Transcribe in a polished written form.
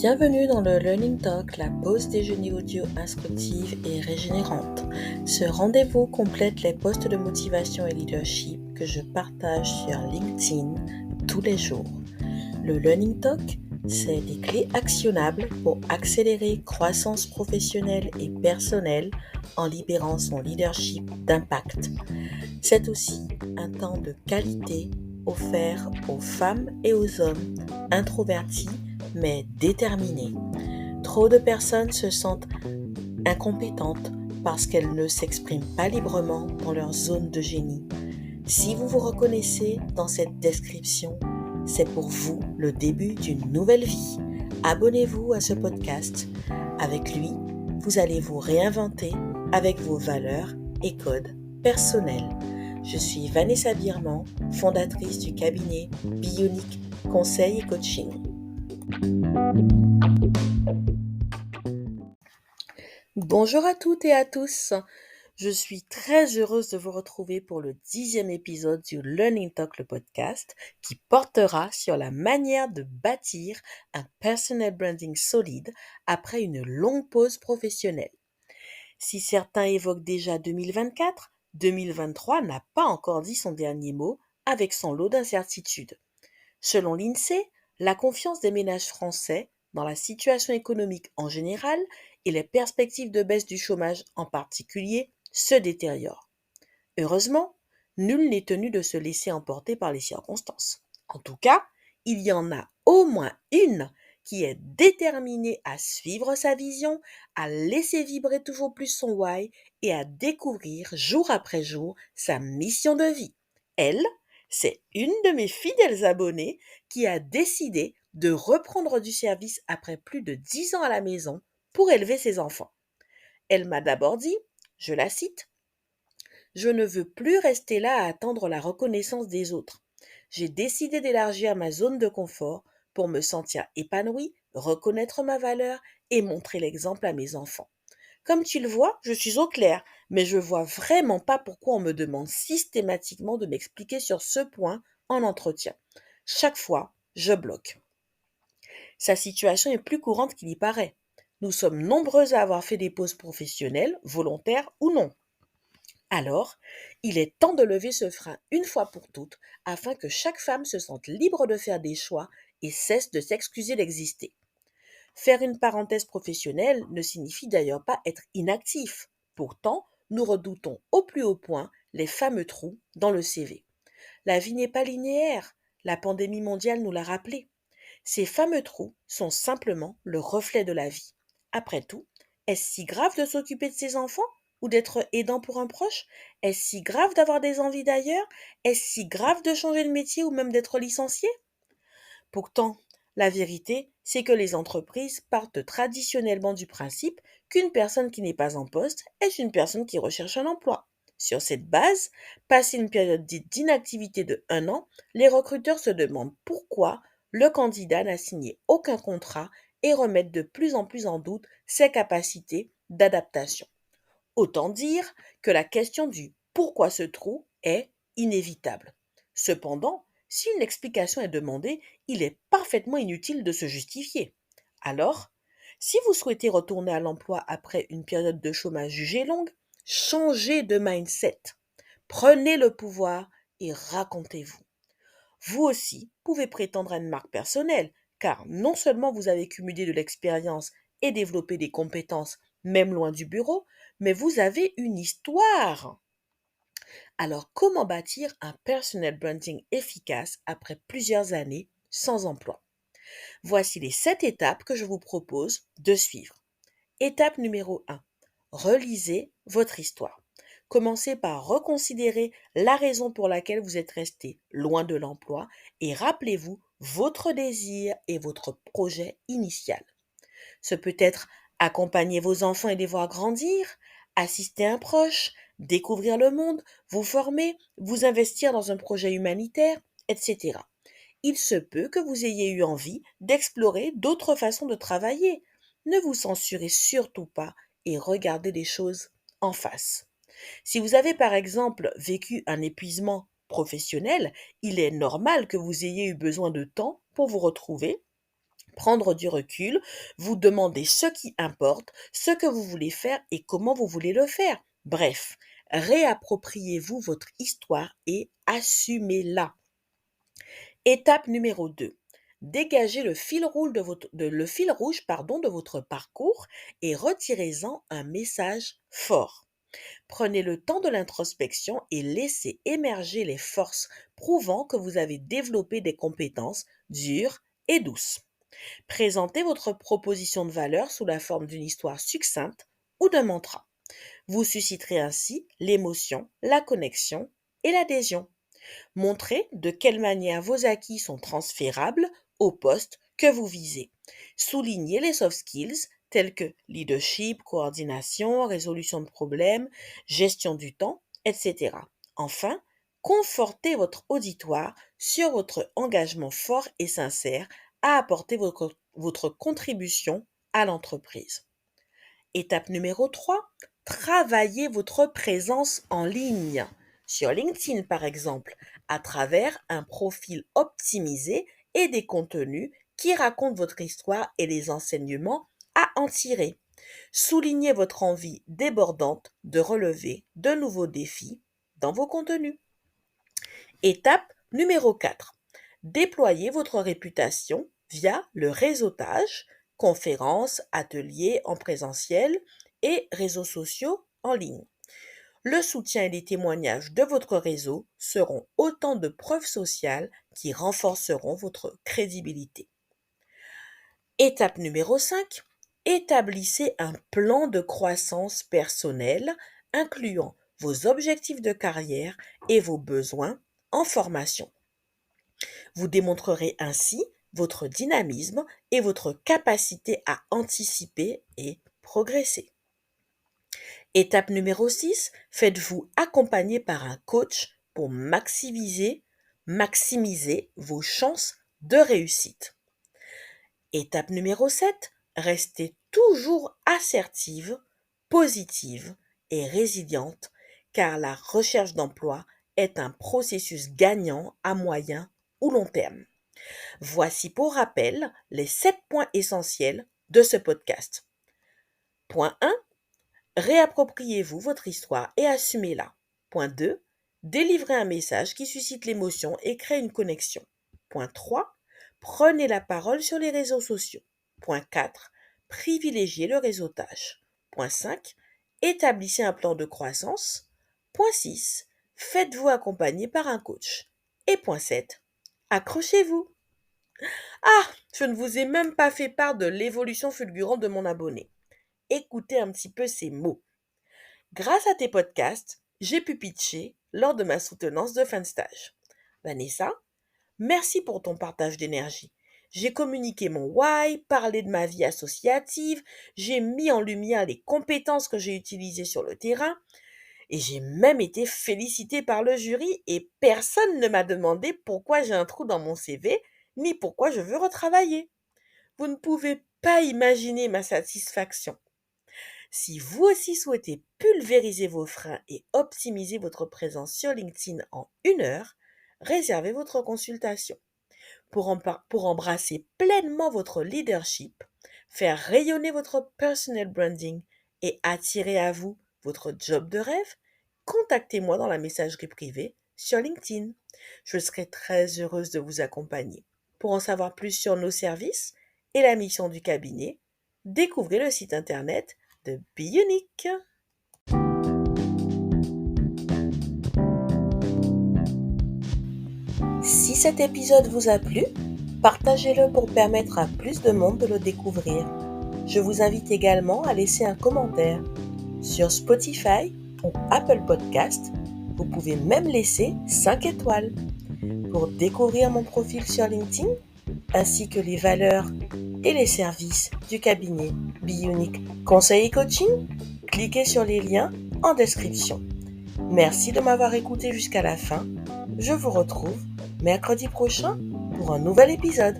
Bienvenue dans le Learning Talk, la pause déjeuner audio instructive et régénérante. Ce rendez-vous complète les posts de motivation et leadership que je partage sur LinkedIn tous les jours. Le Learning Talk, c'est des clés actionnables pour accélérer croissance professionnelle et personnelle en libérant son leadership d'impact. C'est aussi un temps de qualité offert aux femmes et aux hommes introvertis mais déterminés. Trop de personnes se sentent incompétentes parce qu'elles ne s'expriment pas librement dans leur zone de génie. Si vous vous reconnaissez dans cette description, c'est pour vous le début d'une nouvelle vie. Abonnez-vous à ce podcast. Avec lui, vous allez vous réinventer avec vos valeurs et codes personnels. Je suis Vanessa Birman, fondatrice du cabinet Bionic Conseil et Coaching. Bonjour à toutes et à tous. Je suis très heureuse de vous retrouver pour le 10e épisode du Learning Talk, le podcast, qui portera sur la manière de bâtir un personal branding solide après une longue pause professionnelle. Si certains évoquent déjà 2024, 2023 n'a pas encore dit son dernier mot avec son lot d'incertitudes. Selon l'INSEE, la confiance des ménages français dans la situation économique en général et les perspectives de baisse du chômage en particulier se détériorent. Heureusement, nul n'est tenu de se laisser emporter par les circonstances. En tout cas, il y en a au moins une qui est déterminée à suivre sa vision, à laisser vibrer toujours plus son why et à découvrir jour après jour sa mission de vie. Elle, c'est une de mes fidèles abonnées qui a décidé de reprendre du service après plus de 10 ans à la maison pour élever ses enfants. Elle m'a d'abord dit, je la cite, « Je ne veux plus rester là à attendre la reconnaissance des autres. J'ai décidé d'élargir ma zone de confort pour me sentir épanouie, reconnaître ma valeur et montrer l'exemple à mes enfants. Comme tu le vois, je suis au clair, mais je vois vraiment pas pourquoi on me demande systématiquement de m'expliquer sur ce point en entretien. Chaque fois, je bloque. » Sa situation est plus courante qu'il y paraît. Nous sommes nombreuses à avoir fait des pauses professionnelles, volontaires ou non. Alors, il est temps de lever ce frein une fois pour toutes afin que chaque femme se sente libre de faire des choix et cesse de s'excuser d'exister. Faire une parenthèse professionnelle ne signifie d'ailleurs pas être inactif. Pourtant, nous redoutons au plus haut point les fameux trous dans le CV. La vie n'est pas linéaire, la pandémie mondiale nous l'a rappelé. Ces fameux trous sont simplement le reflet de la vie. Après tout, est-ce si grave de s'occuper de ses enfants ou d'être aidant pour un proche? Est-ce si grave d'avoir des envies d'ailleurs? Est-ce si grave de changer de métier ou même d'être licencié? Pourtant, la vérité, c'est que les entreprises partent traditionnellement du principe qu'une personne qui n'est pas en poste est une personne qui recherche un emploi. Sur cette base, passé une période dite d'inactivité de 1 an, les recruteurs se demandent pourquoi le candidat n'a signé aucun contrat et remettent de plus en plus en doute ses capacités d'adaptation. Autant dire que la question du pourquoi ce trou est inévitable. Cependant, si une explication est demandée, il est parfaitement inutile de se justifier. Alors, si vous souhaitez retourner à l'emploi après une période de chômage jugée longue, changez de mindset. Prenez le pouvoir et racontez-vous. Vous aussi pouvez prétendre à une marque personnelle, car non seulement vous avez cumulé de l'expérience et développé des compétences, même loin du bureau, mais vous avez une histoire. Alors, comment bâtir un personal branding efficace après plusieurs années sans emploi? Voici les 7 étapes que je vous propose de suivre. Étape numéro 1. Relisez votre histoire. Commencez par reconsidérer la raison pour laquelle vous êtes resté loin de l'emploi et rappelez-vous votre désir et votre projet initial. Ce peut être accompagner vos enfants et les voir grandir, assister un proche, découvrir le monde, vous former, vous investir dans un projet humanitaire, etc. Il se peut que vous ayez eu envie d'explorer d'autres façons de travailler. Ne vous censurez surtout pas et regardez les choses en face. Si vous avez par exemple vécu un épuisement professionnel, il est normal que vous ayez eu besoin de temps pour vous retrouver, Prendre du recul, vous demander ce qui importe, ce que vous voulez faire et comment vous voulez le faire. Bref, réappropriez-vous votre histoire et assumez-la. Étape numéro 2. Dégagez le fil rouge de votre parcours et retirez-en un message fort. Prenez le temps de l'introspection et laissez émerger les forces prouvant que vous avez développé des compétences dures et douces. Présentez votre proposition de valeur sous la forme d'une histoire succincte ou d'un mantra. Vous susciterez ainsi l'émotion, la connexion et l'adhésion. Montrez de quelle manière vos acquis sont transférables au poste que vous visez. Soulignez les soft skills tels que leadership, coordination, résolution de problèmes, gestion du temps, etc. Enfin, confortez votre auditoire sur votre engagement fort et sincère à apporter votre contribution à l'entreprise. Étape numéro 3, travaillez votre présence en ligne, sur LinkedIn par exemple, à travers un profil optimisé et des contenus qui racontent votre histoire et les enseignements à en tirer. Soulignez votre envie débordante de relever de nouveaux défis dans vos contenus. Étape numéro 4. Déployez votre réputation via le réseautage, conférences, ateliers en présentiel et réseaux sociaux en ligne. Le soutien et les témoignages de votre réseau seront autant de preuves sociales qui renforceront votre crédibilité. Étape numéro 5. Établissez un plan de croissance personnelle incluant vos objectifs de carrière et vos besoins en formation. Vous démontrerez ainsi votre dynamisme et votre capacité à anticiper et progresser. Étape numéro 6, faites-vous accompagner par un coach pour maximiser vos chances de réussite. Étape numéro 7, restez toujours assertive, positive et résiliente car la recherche d'emploi est un processus gagnant à moyen ou long terme. Voici pour rappel les 7 points essentiels de ce podcast. Point 1. Réappropriez-vous votre histoire et assumez-la. Point 2. Délivrez un message qui suscite l'émotion et crée une connexion. Point 3. Prenez la parole sur les réseaux sociaux. Point 4. Privilégiez le réseautage. Point 5. Établissez un plan de croissance. Point 6. Faites-vous accompagner par un coach. Et point 7. Accrochez-vous. Ah, je ne vous ai même pas fait part de l'évolution fulgurante de mon abonné. Écoutez un petit peu ces mots. Grâce à tes podcasts, j'ai pu pitcher lors de ma soutenance de fin de stage. Vanessa, merci pour ton partage d'énergie. J'ai communiqué mon why, parlé de ma vie associative, j'ai mis en lumière les compétences que j'ai utilisées sur le terrain et j'ai même été félicitée par le jury et personne ne m'a demandé pourquoi j'ai un trou dans mon CV ni pourquoi je veux retravailler. Vous ne pouvez pas imaginer ma satisfaction. Si vous aussi souhaitez pulvériser vos freins et optimiser votre présence sur LinkedIn en 1 heure, réservez votre consultation. Pour embrasser pleinement votre leadership, faire rayonner votre personal branding et attirer à vous votre job de rêve, contactez-moi dans la messagerie privée sur LinkedIn. Je serai très heureuse de vous accompagner. Pour en savoir plus sur nos services et la mission du cabinet, découvrez le site internet de Be Unique. Si cet épisode vous a plu, partagez-le pour permettre à plus de monde de le découvrir. Je vous invite également à laisser un commentaire. Sur Spotify ou Apple Podcast, vous pouvez même laisser 5 étoiles. Pour découvrir mon profil sur LinkedIn, ainsi que les valeurs et les services du cabinet Be Unique Conseil et Coaching, cliquez sur les liens en description. Merci de m'avoir écouté jusqu'à la fin. Je vous retrouve mercredi prochain pour un nouvel épisode.